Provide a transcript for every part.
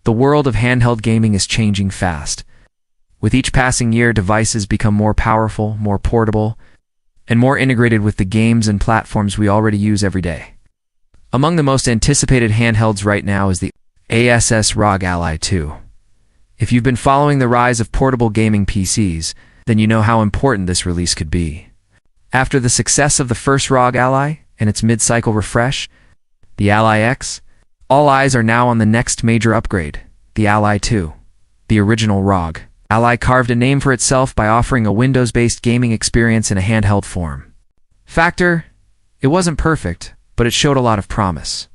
The world of handheld gaming is changing fast. With each passing year, devices become more powerful, more portable, and more integrated with the games and platforms we already use every day. Among the most anticipated handhelds right now is the ASUS ROG Ally 2. If you've been following the rise of portable gaming PCs, then you know how important this release could be. After the success of the first ROG Ally and its mid-cycle refresh, the Ally X, all eyes are now on the next major upgrade, the Ally 2. The original ROG Ally carved a name for itself by offering a Windows-based gaming experience in a handheld form. Factor: it wasn't perfect, but it showed a lot of promise.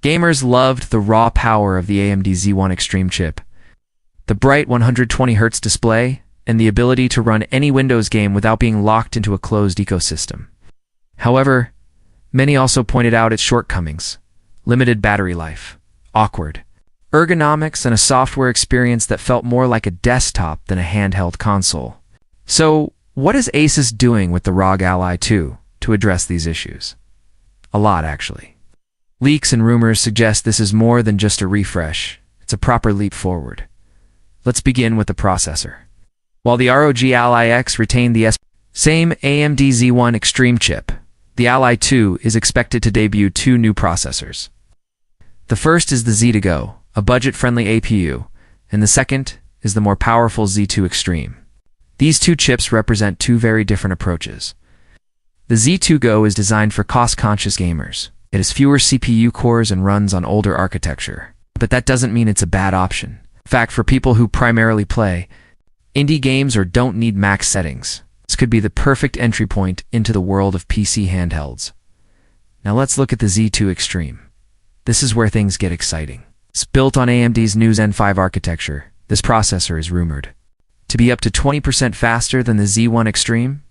Gamers loved the raw power of the AMD Z1 Extreme chip, the bright 120Hz display, and the ability to run any Windows game without being locked into a closed ecosystem. However, many also pointed out its shortcomings: limited battery life, awkward ergonomics, and a software experience that felt more like a desktop than a handheld console. So, what is ASUS doing with the ROG Ally 2 to address these issues? A lot, actually. Leaks and rumors suggest this is more than just a refresh. It's a proper leap forward. Let's begin with the processor. While the ROG Ally X retained the same AMD Z1 Extreme chip, the Ally 2 is expected to debut two new processors. The first is the Z2Go, a budget-friendly APU, and the second is the more powerful Z2 Extreme. These two chips represent two very different approaches. The Z2Go is designed for cost-conscious gamers. It has fewer CPU cores and runs on older architecture. But that doesn't mean it's a bad option. In fact, for people who primarily play indie games or don't need max settings, this could be the perfect entry point into the world of PC handhelds. Now let's look at the Z2 Extreme. This is where things get exciting. It's built on AMD's new Zen 5 architecture. This processor is rumored to be up to 20% faster than the Z1 Extreme.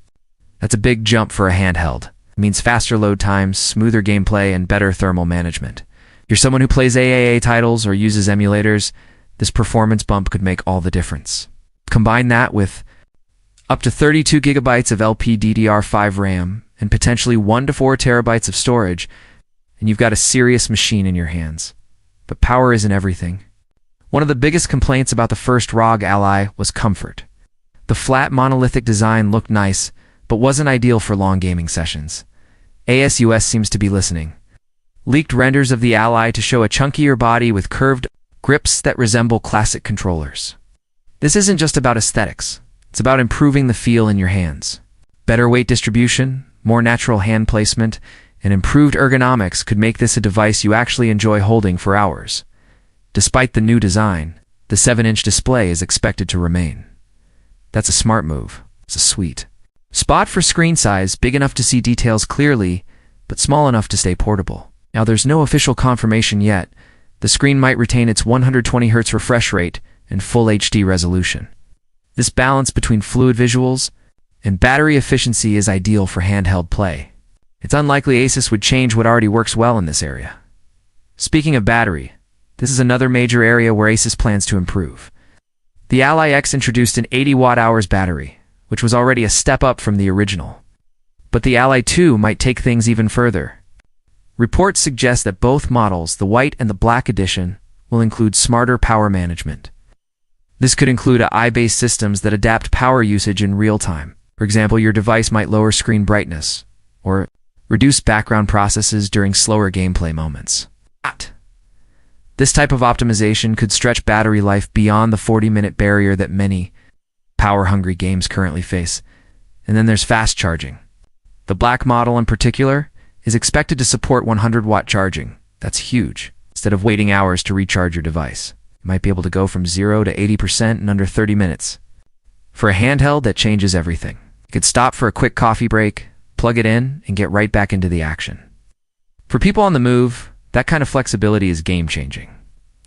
That's a big jump for a handheld. It means faster load times, smoother gameplay, and better thermal management. If you're someone who plays AAA titles or uses emulators, this performance bump could make all the difference. Combine that with up to 32 gigabytes of LPDDR5 RAM and potentially 1 to 4 terabytes of storage, and you've got a serious machine in your hands. But power isn't everything. One of the biggest complaints about the first ROG Ally was comfort. The flat monolithic design looked nice, but wasn't ideal for long gaming sessions. ASUS seems to be listening. Leaked renders of the Ally to show a chunkier body with curved grips that resemble classic controllers. This isn't just about aesthetics. It's about improving the feel in your hands. Better weight distribution, more natural hand placement, and improved ergonomics could make this a device you actually enjoy holding for hours. Despite the new design, the 7-inch display is expected to remain. That's a smart move. It's a sweet spot for screen size, big enough to see details clearly, but small enough to stay portable. Now, there's no official confirmation yet. The screen might retain its 120Hz refresh rate and full HD resolution. This balance between fluid visuals and battery efficiency is ideal for handheld play. It's unlikely ASUS would change what already works well in this area. Speaking of battery, this is another major area where ASUS plans to improve. The Ally X introduced an 80 watt-hours battery, which was already a step up from the original. But the Ally 2 might take things even further. Reports suggest that both models, the white and the black edition, will include smarter power management. This could include AI-based systems that adapt power usage in real time. For example, your device might lower screen brightness or reduce background processes during slower gameplay moments. This type of optimization could stretch battery life beyond the 40-minute barrier that many power-hungry games currently face. And then there's fast charging. The black model in particular is expected to support 100-watt charging. That's huge. Instead of waiting hours to recharge your device, you might be able to go from 0 to 80% in under 30 minutes. For a handheld, that changes everything. You could stop for a quick coffee break, plug it in, and get right back into the action. For people on the move, that kind of flexibility is game-changing.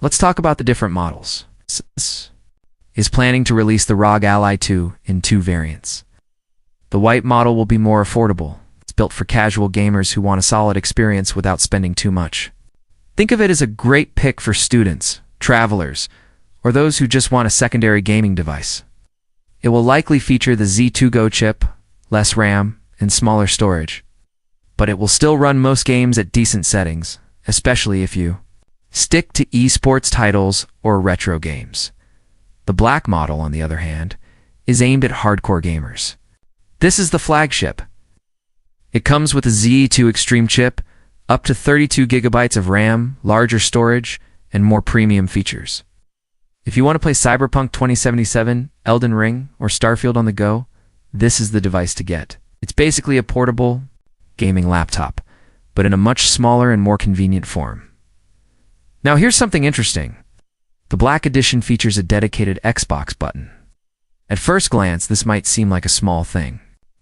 Let's talk about the different models. ASUS is planning to release the ROG Ally 2 in two variants. The white model will be more affordable. It's built for casual gamers who want a solid experience without spending too much. Think of it as a great pick for students, travelers, or those who just want a secondary gaming device. It will likely feature the Z2Go chip, less RAM, and smaller storage. But it will still run most games at decent settings, especially if you stick to esports titles or retro games. The black model, on the other hand, is aimed at hardcore gamers. This is the flagship. It comes with a Z2 Extreme chip, up to 32 gigabytes of RAM, larger storage, and more premium features. If you want to play Cyberpunk 2077, Elden Ring, or Starfield on the go, this is the device to get. It's basically a portable gaming laptop, but in a much smaller and more convenient form. Now here's something interesting. The Black Edition features a dedicated Xbox button. At first glance, this might seem like a small thing,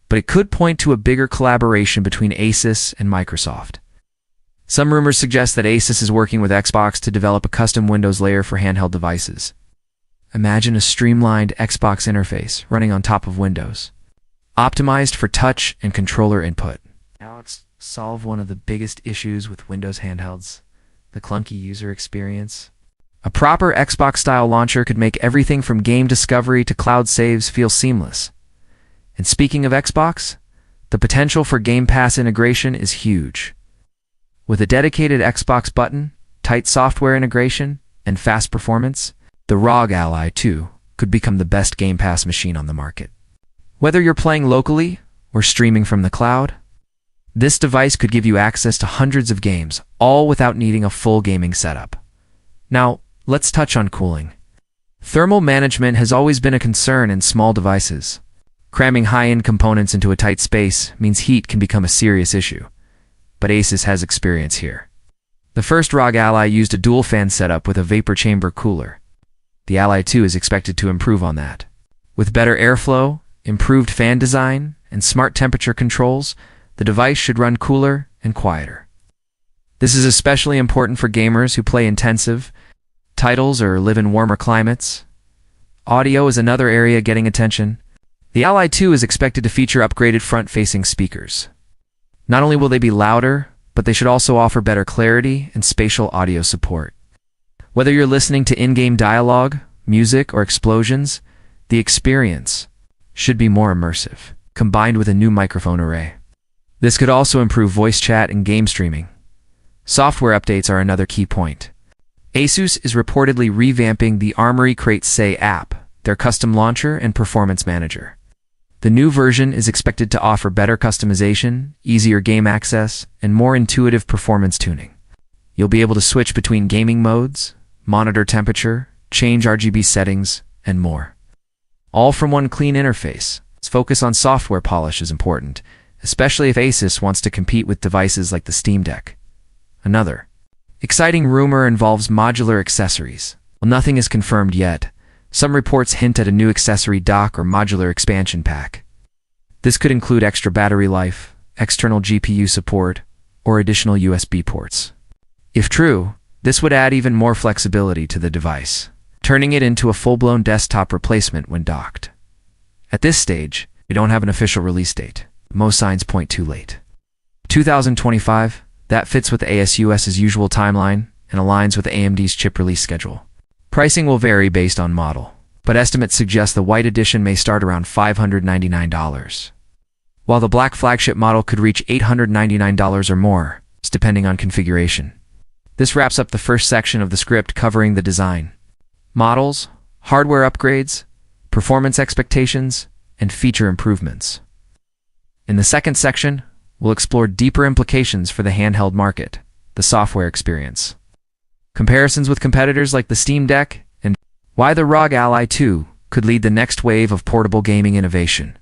but it could point to a bigger collaboration between ASUS and Microsoft. Some rumors suggest that ASUS is working with Xbox to develop a custom Windows layer for handheld devices. Imagine a streamlined Xbox interface running on top of Windows, optimized for touch and controller input. Now let's solve one of the biggest issues with Windows handhelds, the clunky user experience. A proper Xbox-style launcher could make everything from game discovery to cloud saves feel seamless. And speaking of Xbox, the potential for Game Pass integration is huge. With a dedicated Xbox button, tight software integration, and fast performance, the ROG Ally 2 could become the best Game Pass machine on the market. Whether you're playing locally or streaming from the cloud, this device could give you access to hundreds of games, all without needing a full gaming setup. Now, let's touch on cooling. Thermal management has always been a concern in small devices. Cramming high-end components into a tight space means heat can become a serious issue. But ASUS has experience here. The first ROG Ally used a dual-fan setup with a vapor chamber cooler. The Ally 2 is expected to improve on that. With better airflow, improved fan design, and smart temperature controls, the device should run cooler and quieter. This is especially important for gamers who play intensive titles or live in warmer climates. Audio is another area getting attention. The Ally 2 is expected to feature upgraded front-facing speakers. Not only will they be louder, but they should also offer better clarity and spatial audio support. Whether you're listening to in-game dialogue, music, or explosions, the experience should be more immersive, combined with a new microphone array. This could also improve voice chat and game streaming. Software updates are another key point. ASUS is reportedly revamping the Armory Crate Say app, their custom launcher and performance manager. The new version is expected to offer better customization, easier game access, and more intuitive performance tuning. You'll be able to switch between gaming modes, monitor temperature, change RGB settings, and more. All from one clean interface. Its focus on software polish is important, especially if ASUS wants to compete with devices like the Steam Deck. Another exciting rumor involves modular accessories. While nothing is confirmed yet, some reports hint at a new accessory dock or modular expansion pack. This could include extra battery life, external GPU support, or additional USB ports. If true, this would add even more flexibility to the device, turning it into a full-blown desktop replacement when docked. At this stage, we don't have an official release date. Most signs point too late. 2025, that fits with ASUS's usual timeline and aligns with AMD's chip release schedule. Pricing will vary based on model, but estimates suggest the white edition may start around $599, while the black flagship model could reach $899 or more, depending on configuration. This wraps up the first section of the script covering the design, models, hardware upgrades, performance expectations, and feature improvements. In the second section, we'll explore deeper implications for the handheld market, the software experience, comparisons with competitors like the Steam Deck, and why the ROG Ally 2 could lead the next wave of portable gaming innovation.